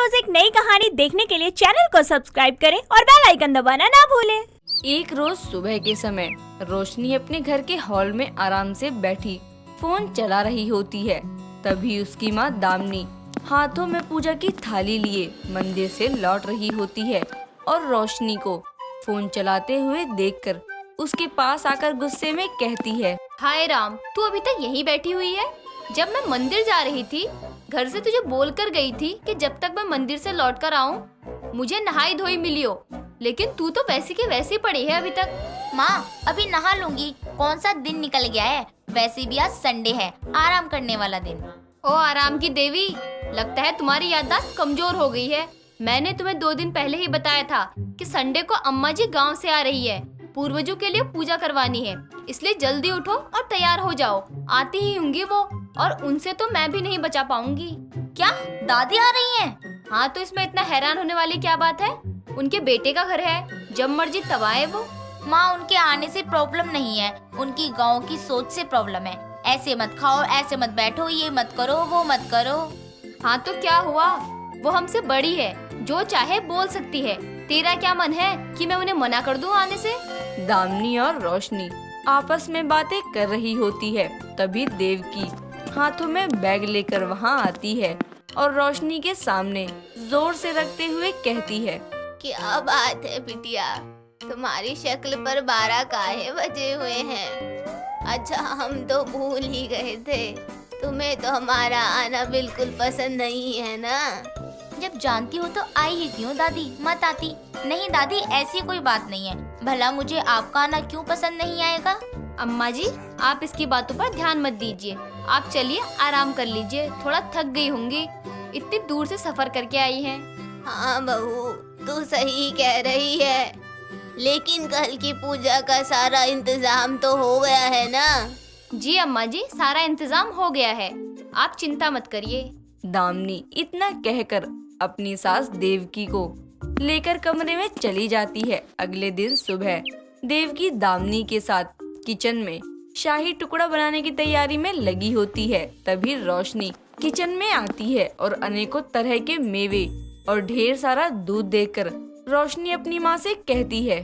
रोज एक नई कहानी देखने के लिए चैनल को सब्सक्राइब करें और बेल आइकन दबाना ना भूलें। एक रोज सुबह के समय रोशनी अपने घर के हॉल में आराम से बैठी फोन चला रही होती है। तभी उसकी माँ दामिनी हाथों में पूजा की थाली लिए मंदिर से लौट रही होती है और रोशनी को फोन चलाते हुए देखकर उसके पास आकर गुस्से में कहती है, हाय राम, तू अभी तक यहीं बैठी हुई है? जब मैं मंदिर जा रही थी घर से तुझे बोल कर गई थी कि जब तक मैं मंदिर से लौट कर आऊँ मुझे नहाई धोई मिली हो, लेकिन तू तो वैसी के वैसी पड़ी है अभी तक। माँ अभी नहा लूंगी, कौन सा दिन निकल गया है, वैसे भी आज संडे है, आराम करने वाला दिन। ओ आराम की देवी, लगता है तुम्हारी याददाश्त कमजोर हो गई है। मैंने तुम्हें 2 दिन पहले ही बताया था कि संडे को अम्मा जी गाँव से आ रही है, पूर्वजों के लिए पूजा करवानी है, इसलिए जल्दी उठो और तैयार हो जाओ। आती ही होंगी वो, और उनसे तो मैं भी नहीं बचा पाऊंगी। क्या दादी आ रही हैं? हाँ, तो इसमें इतना हैरान होने वाली क्या बात है? उनके बेटे का घर है, जब मर्जी तब आए वो। माँ उनके आने से प्रॉब्लम नहीं है, उनकी गाँव की सोच से प्रॉब्लम है। ऐसे मत खाओ, ऐसे मत बैठो, ये मत करो, वो मत करो। हाँ तो क्या हुआ, वो हमसे बड़ी है, जो चाहे बोल सकती है। तेरा क्या मन है कि मैं उन्हें मना कर दूं आने से? दामिनी और रोशनी आपस में बातें कर रही होती है। तभी देवकी हाथों में बैग लेकर वहाँ आती है और रोशनी के सामने जोर से रखते हुए कहती है, क्या बात है बिटिया, तुम्हारी शक्ल पर 12 काहे बजे हुए हैं? अच्छा हम तो भूल ही गए थे, तुम्हें तो हमारा आना बिल्कुल पसंद नहीं है ना? जब जानती हो तो आई ही क्यों दादी, मत आती। नहीं दादी, ऐसी कोई बात नहीं है, भला मुझे आपका आना क्यों पसंद नहीं आएगा? अम्मा जी, आप इसकी बातों पर ध्यान मत दीजिए, आप चलिए आराम कर लीजिए, थोड़ा थक गई होंगी, इतनी दूर से सफर करके आई हैं। हाँ बहू, तू सही कह रही है, लेकिन कल की पूजा का सारा इंतजाम तो हो गया है ना? जी अम्मा जी, सारा इंतजाम हो गया है, आप चिंता मत करिए। दामिनी इतना कहकर अपनी सास देवकी को लेकर कमरे में चली जाती है। अगले दिन सुबह देवकी दामिनी के साथ किचन में शाही टुकड़ा बनाने की तैयारी में लगी होती है। तभी रोशनी किचन में आती है और अनेकों तरह के मेवे और ढेर सारा दूध देखकर रोशनी अपनी माँ से कहती है,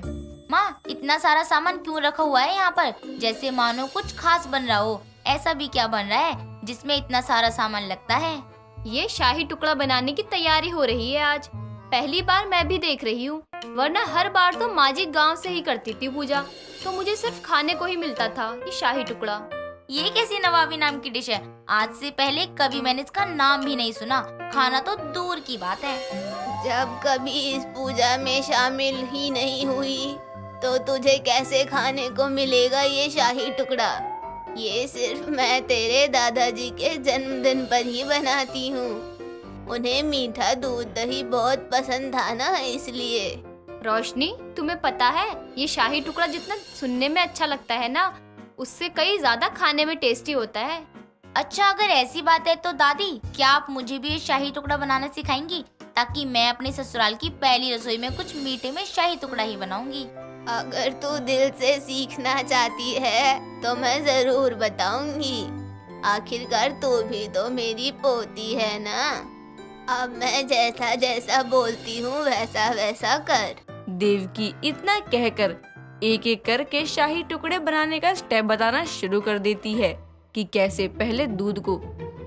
माँ इतना सारा सामान क्यों रखा हुआ है यहाँ पर, जैसे मानो कुछ खास बन रहा हो। ऐसा भी क्या बन रहा है जिसमें इतना सारा सामान लगता है? ये शाही टुकड़ा बनाने की तैयारी हो रही है आज, पहली बार मैं भी देख रही हूँ, वरना हर बार तो माँ जी गाँव से ही करती थी पूजा, तो मुझे सिर्फ खाने को ही मिलता था ये शाही टुकड़ा। ये कैसी नवाबी नाम की डिश है, आज से पहले कभी मैंने इसका नाम भी नहीं सुना, खाना तो दूर की बात है। जब कभी इस पूजा में शामिल ही नहीं हुई तो तुझे कैसे खाने को मिलेगा ये शाही टुकड़ा? ये सिर्फ मैं तेरे दादाजी के जन्मदिन पर ही बनाती हूँ, उन्हें मीठा दूध दही बहुत पसंद था ना, इसलिए। रोशनी, तुम्हें पता है ये शाही टुकड़ा जितना सुनने में अच्छा लगता है ना, उससे कई ज्यादा खाने में टेस्टी होता है। अच्छा अगर ऐसी बात है तो दादी, क्या आप मुझे भी ये शाही टुकड़ा बनाना सिखाएंगी, ताकि मैं अपने ससुराल की पहली रसोई में कुछ मीठे में शाही टुकड़ा ही बनाऊंगी? अगर तू दिल से सीखना चाहती है तो मैं जरूर बताऊंगी, आखिरकार तू भी तो मेरी पोती है ना। अब मैं जैसा जैसा बोलती हूँ वैसा वैसा कर। देवकी इतना कहकर एक एक करके शाही टुकड़े बनाने का स्टेप बताना शुरू कर देती है कि कैसे पहले दूध को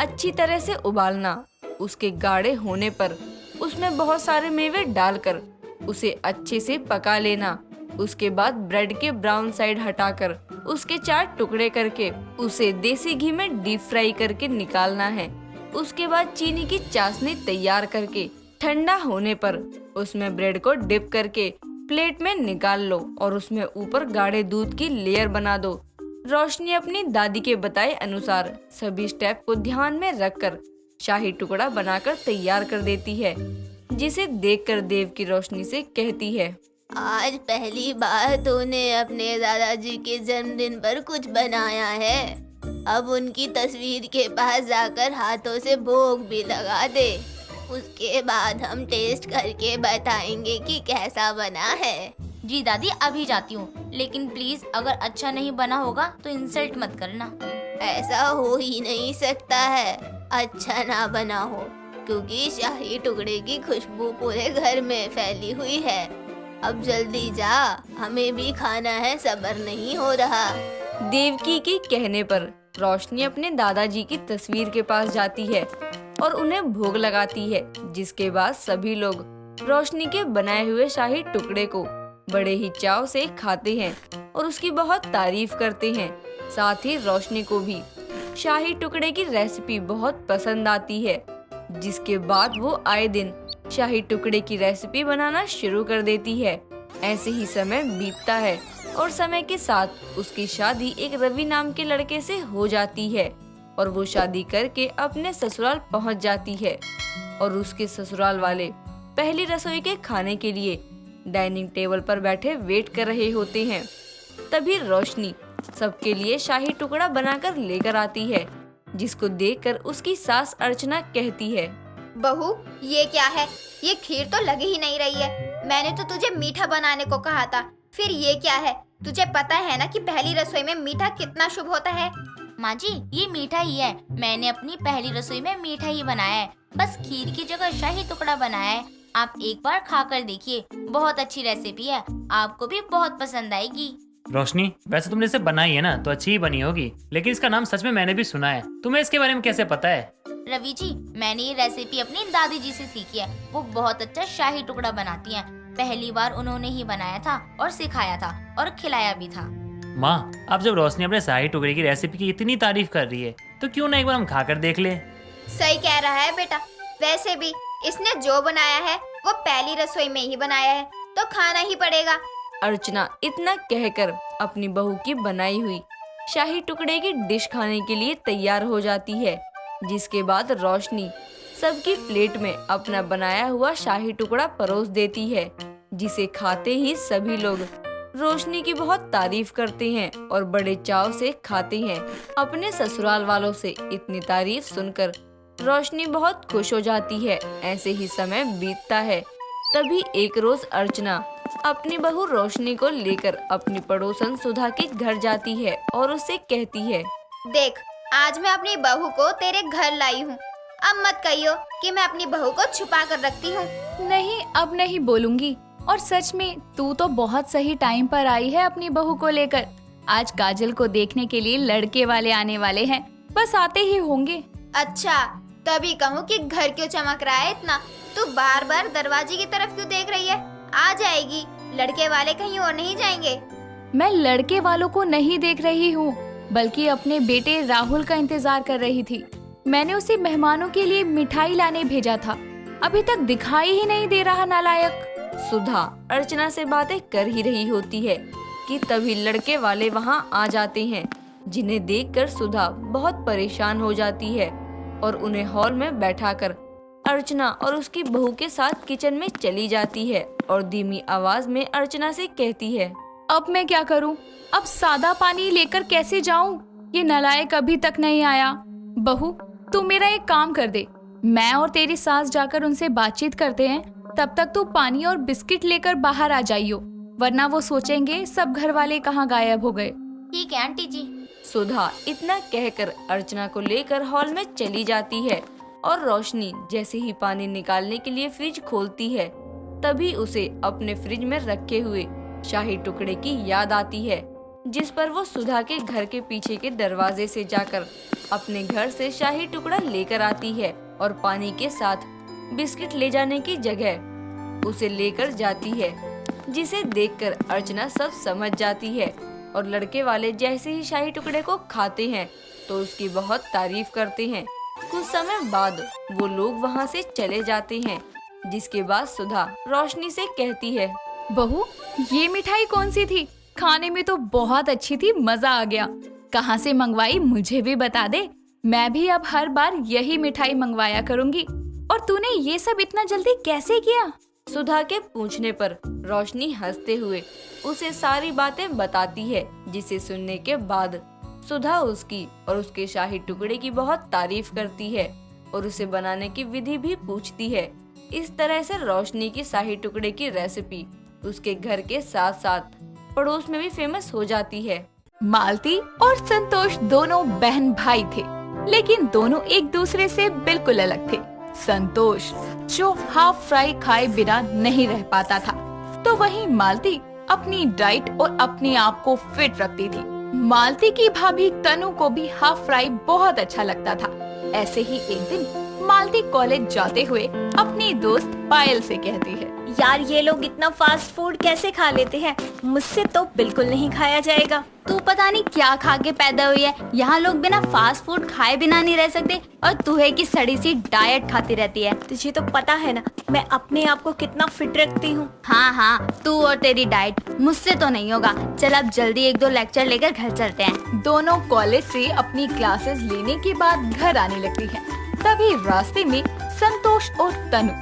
अच्छी तरह से उबालना, उसके गाढ़े होने पर उसमें बहुत सारे मेवे डालकर उसे अच्छे से पका लेना, उसके बाद ब्रेड के ब्राउन साइड हटाकर उसके 4 टुकड़े करके उसे देसी घी में डीप फ्राई करके निकालना है। उसके बाद चीनी की चाशनी तैयार करके ठंडा होने पर उसमें ब्रेड को डिप करके प्लेट में निकाल लो और उसमें ऊपर गाढ़े दूध की लेयर बना दो। रोशनी अपनी दादी के बताए अनुसार सभी स्टेप को ध्यान में रखकर शाही टुकड़ा बनाकर तैयार कर देती है, जिसे देखकर देवकी रोशनी से कहती है, आज पहली बार तूने अपने दादाजी के जन्मदिन पर कुछ बनाया है, अब उनकी तस्वीर के पास जाकर हाथों से भोग भी लगा दे, उसके बाद हम टेस्ट करके बताएंगे कि कैसा बना है। जी दादी अभी जाती हूँ, लेकिन प्लीज अगर अच्छा नहीं बना होगा तो इंसल्ट मत करना। ऐसा हो ही नहीं सकता है, अच्छा ना बना हो, क्योंकि शाही टुकड़े की खुशबू पूरे घर में फैली हुई है। अब जल्दी जा, हमें भी खाना है, सब्र नहीं हो रहा। देवकी के कहने पर रोशनी अपने दादाजी की तस्वीर के पास जाती है और उन्हें भोग लगाती है, जिसके बाद सभी लोग रोशनी के बनाए हुए शाही टुकड़े को बड़े ही चाव से खाते हैं और उसकी बहुत तारीफ करते हैं। साथ ही रोशनी को भी शाही टुकड़े की रेसिपी बहुत पसंद आती है, जिसके बाद वो आए दिन शाही टुकड़े की रेसिपी बनाना शुरू कर देती है। ऐसे ही समय बीतता है और समय के साथ उसकी शादी एक रवि नाम के लड़के से हो जाती है और वो शादी करके अपने ससुराल पहुंच जाती है और उसके ससुराल वाले पहली रसोई के खाने के लिए डाइनिंग टेबल पर बैठे वेट कर रहे होते हैं। तभी रोशनी सबके लिए शाही टुकड़ा बनाकर लेकर आती है, जिसको देखकर उसकी सास अर्चना कहती है, बहू ये क्या है? ये खीर तो लग ही नहीं रही है। मैंने तो तुझे मीठा बनाने को कहा था, फिर ये क्या है? तुझे पता है ना कि पहली रसोई में मीठा कितना शुभ होता है। माँ जी, ये मीठा ही है। मैंने अपनी पहली रसोई में मीठा ही बनाया है, बस खीर की जगह शाही टुकड़ा बनाया है। आप एक बार खा कर देखिए, बहुत अच्छी रेसिपी है, आपको भी बहुत पसंद आएगी। रोशनी, वैसे तुमने इसे बनाई है ना तो अच्छी ही बनी होगी, लेकिन इसका नाम सच में मैंने भी सुना है। तुम्हें इसके बारे में कैसे पता है? रवि जी, मैंने ये रेसिपी अपनी दादी जी से सीखी है। वो बहुत अच्छा शाही टुकड़ा बनाती हैं। पहली बार उन्होंने ही बनाया था और सिखाया था और खिलाया भी था। माँ, अब जब रोशनी अपने शाही टुकड़े की रेसिपी की इतनी तारीफ कर रही है तो क्यों ना एक बार हम खाकर देख ले। सही कह रहा है बेटा। वैसे भी इसने जो बनाया है वो पहली रसोई में ही बनाया है, तो खाना ही पड़ेगा। अर्चना इतना कहकर अपनी बहू की बनाई हुई शाही टुकड़े की डिश खाने के लिए तैयार हो जाती है, जिसके बाद रोशनी सबकी प्लेट में अपना बनाया हुआ शाही टुकड़ा परोस देती है, जिसे खाते ही सभी लोग रोशनी की बहुत तारीफ करते हैं और बड़े चाव से खाते हैं। अपने ससुराल वालों से इतनी तारीफ सुनकर रोशनी बहुत खुश हो जाती है। ऐसे ही समय बीतता है। तभी एक रोज अर्चना अपनी बहू रोशनी को लेकर अपनी पड़ोसन सुधा के घर जाती है और उससे कहती है, देख, आज मैं अपनी बहू को तेरे घर लाई हूँ। अब मत कहियो कि मैं अपनी बहू को छुपा कर रखती हूँ। नहीं, अब नहीं बोलूंगी। और सच में तू तो बहुत सही टाइम पर आई है अपनी बहू को लेकर। आज काजल को देखने के लिए लड़के वाले आने वाले हैं, बस आते ही होंगे। अच्छा, तभी कहूँ कि घर क्यों चमक रहा है इतना? तू बार बार दरवाजे की तरफ क्यों देख रही है? आ जाएगी, लड़के वाले कहीं और नहीं जाएंगे। मैं लड़के वालों को नहीं देख रही हूँ, बल्कि अपने बेटे राहुल का इंतजार कर रही थी। मैंने उसे मेहमानों के लिए मिठाई लाने भेजा था, अभी तक दिखाई ही नहीं दे रहा नालायक। सुधा अर्चना से बातें कर ही रही होती है कि तभी लड़के वाले वहां आ जाते हैं, जिन्हें देखकर सुधा बहुत परेशान हो जाती है और उन्हें हॉल में बैठाकर अर्चना और उसकी बहू के साथ किचन में चली जाती है और धीमी आवाज में अर्चना से कहती है, अब मैं क्या करूं? अब सादा पानी लेकर कैसे जाऊं? ये नालायक अभी तक नहीं आया। बहू, तू मेरा एक काम कर दे, मैं और तेरी सास जाकर उनसे बातचीत करते हैं। तब तक तू पानी और बिस्किट लेकर बाहर आ जाइयो, वरना वो सोचेंगे सब घर वाले कहाँ गायब हो गए। ठीक है आंटी जी। सुधा इतना कहकर अर्चना को लेकर हॉल में चली जाती है और रोशनी जैसे ही पानी निकालने के लिए फ्रिज खोलती है, तभी उसे अपने फ्रिज में रखे हुए शाही टुकड़े की याद आती है, जिस पर वो सुधा के घर के पीछे के दरवाजे से जाकर अपने घर से शाही टुकड़ा लेकर आती है और पानी के साथ बिस्किट ले जाने की जगह उसे लेकर जाती है, जिसे देखकर अर्चना सब समझ जाती है और लड़के वाले जैसे ही शाही टुकड़े को खाते हैं तो उसकी बहुत तारीफ करते हैं। कुछ समय बाद वो लोग वहाँ से चले जाते हैं, जिसके बाद सुधा रोशनी से कहती है, बहू, ये मिठाई कौन सी थी? खाने में तो बहुत अच्छी थी, मजा आ गया। कहाँ से मंगवाई मुझे भी बता दे, मैं भी अब हर बार यही मिठाई मंगवाया करूँगी। और तूने ये सब इतना जल्दी कैसे किया? सुधा के पूछने पर रोशनी हंसते हुए उसे सारी बातें बताती है, जिसे सुनने के बाद सुधा उसकी और उसके शाही टुकड़े की बहुत तारीफ करती है और उसे बनाने की विधि भी पूछती है। इस तरह से रोशनी की शाही टुकड़े की रेसिपी उसके घर के साथ साथ पड़ोस में भी फेमस हो जाती है। मालती और संतोष दोनों बहन भाई थे, लेकिन दोनों एक दूसरे से बिल्कुल अलग थे। संतोष जो हाफ फ्राई खाए बिना नहीं रह पाता था, तो वहीं मालती अपनी डाइट और अपने आप को फिट रखती थी। मालती की भाभी तनु को भी हाफ फ्राई बहुत अच्छा लगता था। ऐसे ही एक दिन मालती कॉलेज जाते हुए अपनी दोस्त पायल से कहती है, यार ये लोग इतना फास्ट फूड कैसे खा लेते हैं, मुझसे तो बिल्कुल नहीं खाया जाएगा। तू पता नहीं क्या खा के पैदा हुई है, यहाँ लोग बिना फास्ट फूड खाए बिना नहीं रह सकते और तू है कि सड़ी सी डाइट खाती रहती है। तुझे तो पता है ना मैं अपने आप को कितना फिट रखती हूँ। हाँ, तू और तेरी डाइट, मुझसे तो नहीं होगा। चल अब जल्दी 1-2 लेक्चर लेकर घर चलते हैं। दोनों कॉलेज से अपनी क्लासेस लेने के बाद घर आने लगती हैं। तभी रास्ते में संतोष और तनु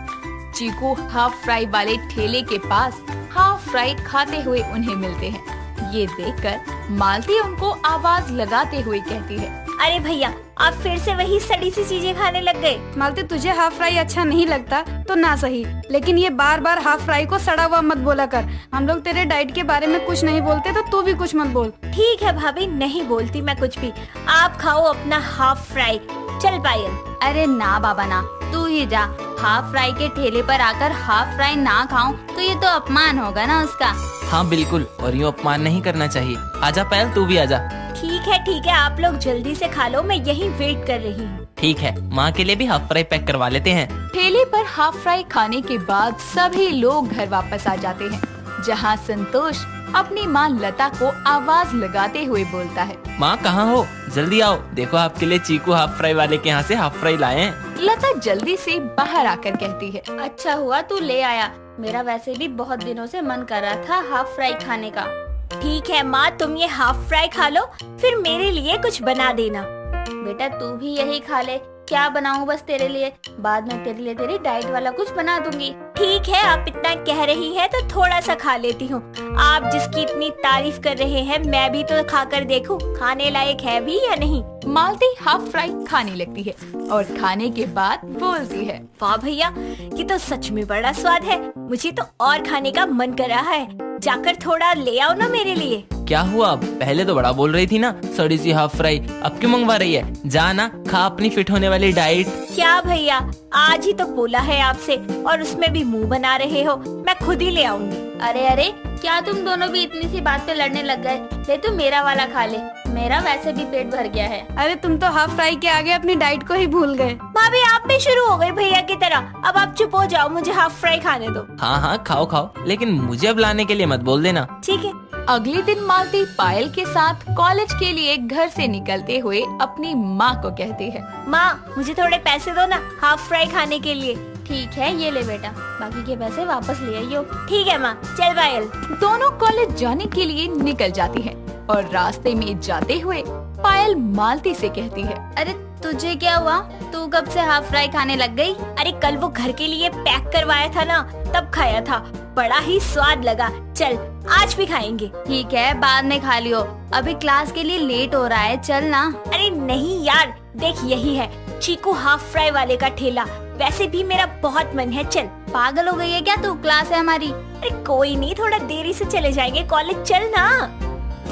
चीकू हाफ फ्राई वाले ठेले के पास हाफ फ्राई खाते हुए उन्हें मिलते हैं। ये देखकर मालती उनको आवाज लगाते हुए कहती है, अरे भैया आप फिर से वही सड़ी सी चीजें खाने लग गए। मालती तुझे हाफ फ्राई अच्छा नहीं लगता तो ना सही, लेकिन ये बार बार हाफ फ्राई को सड़ा हुआ मत बोला कर। हम लोग तेरे डाइट के बारे में कुछ नहीं बोलते तो तू भी कुछ मत बोल। ठीक है भाभी, नहीं बोलती मैं कुछ भी। आप खाओ अपना हाफ फ्राई। चल पायल। अरे ना बाबा ना, तू ही जा। हाफ फ्राई के ठेले पर आकर हाफ फ्राई ना खाऊं तो ये तो अपमान होगा ना उसका। हाँ बिल्कुल, और यूँ अपमान नहीं करना चाहिए। आजा पायल, तू भी आजा। ठीक है आप लोग जल्दी से खा लो, मैं यही वेट कर रही हूँ। ठीक है, माँ के लिए भी हाफ फ्राई पैक करवा लेते हैं। ठेले पर हाफ फ्राई खाने के बाद सभी लोग घर वापस आ जाते हैं, जहाँ संतोष अपनी माँ लता को आवाज लगाते हुए बोलता है, माँ कहाँ हो, जल्दी आओ, देखो आपके लिए चीकू हाफ फ्राई वाले के यहाँ से हाफ फ्राई लाए हैं। लता जल्दी से बाहर आकर कहती है, अच्छा हुआ तू ले आया, मेरा वैसे भी बहुत दिनों से मन कर रहा था हाफ फ्राई खाने का। ठीक है माँ, तुम ये हाफ फ्राई खा लो, फिर मेरे लिए कुछ बना देना। बेटा तू भी यही खा ले, क्या बनाऊं बस तेरे लिए, बाद में तेरे लिए तेरी डाइट वाला कुछ बना दूंगी। ठीक है, आप इतना कह रही है तो थोड़ा सा खा लेती हूँ। आप जिसकी इतनी तारीफ कर रहे हैं, मैं भी तो खाकर देखूं खाने लायक है भी या नहीं। मालती हाफ फ्राई खाने लगती है और खाने के बाद बोलती है, वाह भैया, ये तो सच में बड़ा स्वाद है, मुझे तो और खाने का मन कर रहा है। जाकर थोड़ा ले आओ ना मेरे लिए। क्या हुआ, पहले तो बड़ा बोल रही थी ना सड़ी सी हाफ फ्राई, अब क्यों मंगवा रही है? जा ना, खा अपनी फिट होने वाली डाइट। क्या भैया, आज ही तो बोला है आपसे और उसमें भी मुंह बना रहे हो, मैं खुद ही ले आऊंगी। अरे क्या तुम दोनों भी इतनी सी बात पे लड़ने लग गए? ले तू मेरा वाला खा ले, मेरा वैसे भी पेट भर गया है। अरे तुम तो हाफ फ्राई के आगे अपनी डाइट को ही भूल गए। भाभी आप भी शुरू हो गई भैया की तरह, अब आप चुप हो जाओ, मुझे हाफ फ्राई खाने दो। हाँ खाओ, लेकिन मुझे अब लाने के लिए मत बोल देना। ठीक है। अगले दिन मालती पायल के साथ कॉलेज के लिए घर से निकलते हुए अपनी माँ को कहती है, माँ मुझे थोड़े पैसे दो ना हाफ फ्राई खाने के लिए। ठीक है ये ले बेटा, बाकी के पैसे वापस ले आइयो। ठीक है माँ, चल पायल। दोनों कॉलेज जाने के लिए निकल जाती हैं और रास्ते में जाते हुए पायल मालती से कहती है, अरे तुझे क्या हुआ, तू कब से हाफ फ्राई खाने लग गई? अरे कल वो घर के लिए पैक करवाया था ना, तब खाया था, बड़ा ही स्वाद लगा। चल आज भी खाएंगे। ठीक है बाद में खा लियो, अभी क्लास के लिए लेट हो रहा है, चल ना। अरे नहीं यार, देख यही है चीकू हाफ फ्राई वाले का ठेला, वैसे भी मेरा बहुत मन है। चल। पागल हो गई है क्या तू, क्लास है हमारी। अरे कोई नहीं, थोड़ा देरी से चले जाएंगे कॉलेज, चल ना।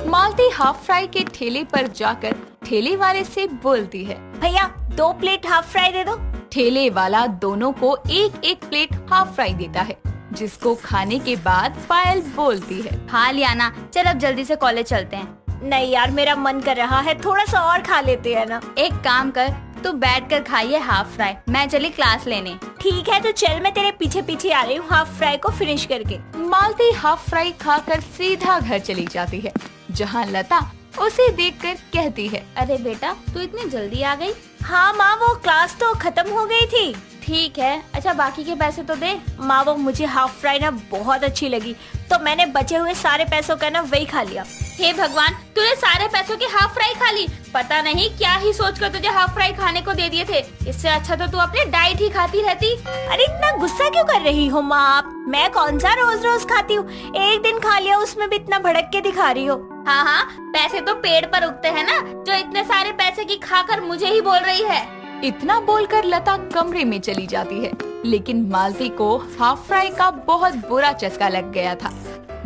मालती हाफ फ्राई के ठेले पर जाकर ठेले वाले से बोलती है, भैया 2 प्लेट हाफ फ्राई दे दो। ठेले वाला दोनों को एक प्लेट हाफ फ्राई देता है, जिसको खाने के बाद पायल बोलती है, खा लिया ना, चल अब जल्दी से कॉलेज चलते हैं। नहीं यार, मेरा मन कर रहा है, थोड़ा सा और खा लेते हैं ना। एक काम कर, तू बैठ कर खाइए हाफ फ्राई, मैं चली क्लास लेने। ठीक है तो चल, मैं तेरे पीछे पीछे आ रही हूँ हाफ फ्राई को फिनिश करके। मालती हाफ फ्राई खाकर सीधा घर चली जाती है, जहाँ लता उसे देखकर कहती है, अरे बेटा तू इतनी जल्दी आ गई? हाँ माँ, वो क्लास तो खत्म हो गई थी। ठीक है, अच्छा बाकी के पैसे तो दे। माँ वो मुझे हाफ फ्राई ना बहुत अच्छी लगी, तो मैंने बचे हुए सारे पैसों का ना वही खा लिया। हे भगवान, तूने सारे पैसों की हाफ फ्राई खा ली, पता नहीं क्या ही सोचकर तुझे हाफ फ्राई खाने को दे दिए थे, इससे अच्छा तो तू अपनी डाइट ही खाती रहती। अरे इतना गुस्सा क्यों कर रही हो माँ आप, मैं कौन सा रोज रोज खाती हूँ, एक दिन खा लिया उसमें भी इतना भड़क के दिखा रही हो। हाँ पैसे तो पेड़ पर उगते हैं ना, जो इतने सारे पैसे की खाकर मुझे ही बोल रही है। इतना बोलकर लता कमरे में चली जाती है, लेकिन मालती को हाफ फ्राई का बहुत बुरा चस्का लग गया था।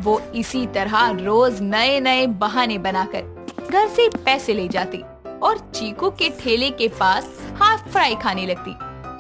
वो इसी तरह रोज नए नए बहाने बनाकर घर से पैसे ले जाती और चीकू के ठेले के पास हाफ फ्राई खाने लगती।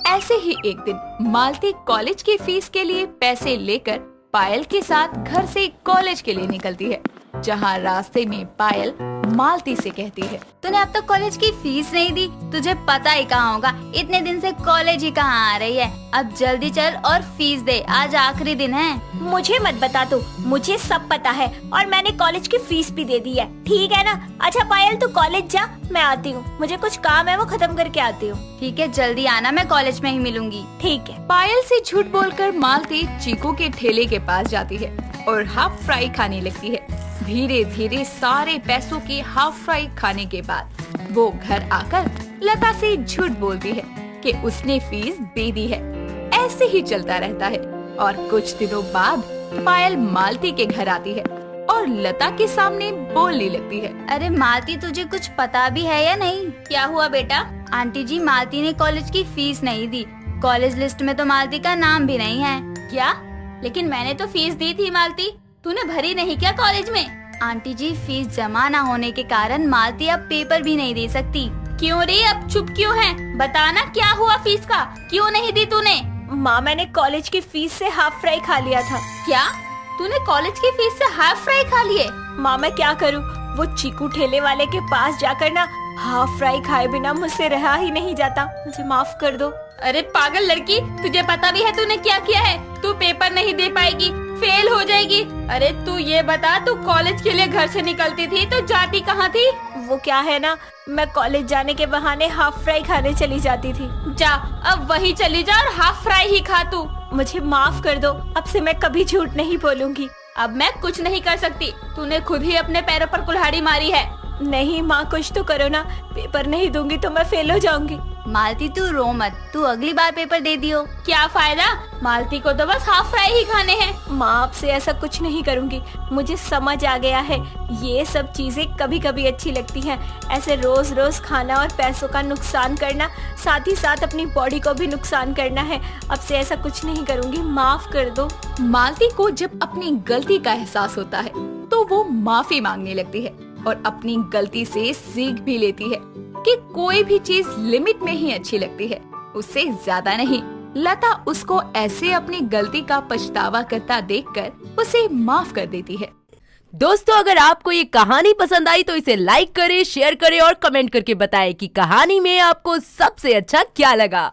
ऐसे ही एक दिन मालती कॉलेज की फीस के लिए पैसे लेकर पायल के साथ घर से कॉलेज के लिए निकलती है, जहाँ रास्ते में पायल मालती से कहती है, तूने अब तक कॉलेज की फीस नहीं दी, तुझे पता ही कहाँ होगा, इतने दिन से कॉलेज ही कहाँ आ रही है। अब जल्दी चल और फीस दे, आज आखिरी दिन है। मुझे मत बता तू, मुझे सब पता है और मैंने कॉलेज की फीस भी दे दी है, ठीक है ना। अच्छा पायल तू कॉलेज जा, मैं आती हूँ, मुझे कुछ काम है वो खत्म करके आती हूँ। ठीक है जल्दी आना, मैं कॉलेज में ही मिलूंगी। ठीक है। पायल से झूठ बोलकर मालती चीकू के ठेले के पास जाती है और हाफ फ्राई खाने लगती है। धीरे धीरे सारे पैसों की हाफ फ्राई खाने के बाद वो घर आकर लता से झूठ बोलती है कि उसने फीस दे दी है। ऐसे ही चलता रहता है और कुछ दिनों बाद पायल मालती के घर आती है और लता के सामने बोलने लगती है, अरे मालती तुझे कुछ पता भी है या नहीं? क्या हुआ बेटा? आंटी जी मालती ने कॉलेज की फीस नहीं दी, कॉलेज लिस्ट में तो मालती का नाम भी नहीं है। क्या? लेकिन मैंने तो फीस दी थी मालती, तूने भरी नहीं क्या कॉलेज में? आंटी जी फीस जमा न होने के कारण मालती अब पेपर भी नहीं दे सकती। क्यों रे, अब चुप क्यों है? बताना क्या हुआ फीस का, क्यों नहीं दी तूने? माँ मैंने कॉलेज की फीस से हाफ फ्राई खा लिया था। क्या तूने कॉलेज की फीस से हाफ फ्राई खा लिए? माँ मैं क्या करूँ, वो चीकू ठेले वाले के पास जाकर ना हाफ फ्राई खाए बिना मुझसे रहा ही नहीं जाता, मुझे माफ कर दो। अरे पागल लड़की, तुझे पता भी है तूने क्या किया है? तू पेपर नहीं दे पाएगी, फेल हो जाएगी। अरे तू ये बता, तू कॉलेज के लिए घर से निकलती थी तो जाती कहाँ थी? वो क्या है ना, मैं कॉलेज जाने के बहाने हाफ फ्राई खाने चली जाती थी। जा अब वही चली जा और हाफ फ्राई ही खा तू। मुझे माफ कर दो, अब से मैं कभी झूठ नहीं बोलूंगी। अब मैं कुछ नहीं कर सकती, तूने खुद ही अपने पैरों पर कुल्हाड़ी मारी है। नहीं माँ कुछ तो करो ना, पेपर नहीं दूंगी तो मैं फेल हो जाऊंगी। मालती तू रो मत, तू अगली बार पेपर दे दियो। क्या फायदा, मालती को तो बस हाफ फ्राई ही खाने हैं। माँ आपसे ऐसा कुछ नहीं करूंगी, मुझे समझ आ गया है ये सब चीजें कभी कभी अच्छी लगती हैं, ऐसे रोज रोज खाना और पैसों का नुकसान करना, साथ ही साथ अपनी बॉडी को भी नुकसान करना है। अब से ऐसा कुछ नहीं करूंगी, माफ कर दो। मालती को जब अपनी गलती का एहसास होता है तो वो माफी मांगने लगती है और अपनी गलती से सीख भी लेती है कि कोई भी चीज लिमिट में ही अच्छी लगती है, उससे ज्यादा नहीं। लता उसको ऐसे अपनी गलती का पछतावा करता देखकर उसे माफ कर देती है। दोस्तों अगर आपको ये कहानी पसंद आई तो इसे लाइक करें, शेयर करें और कमेंट करके बताएं कि कहानी में आपको सबसे अच्छा क्या लगा।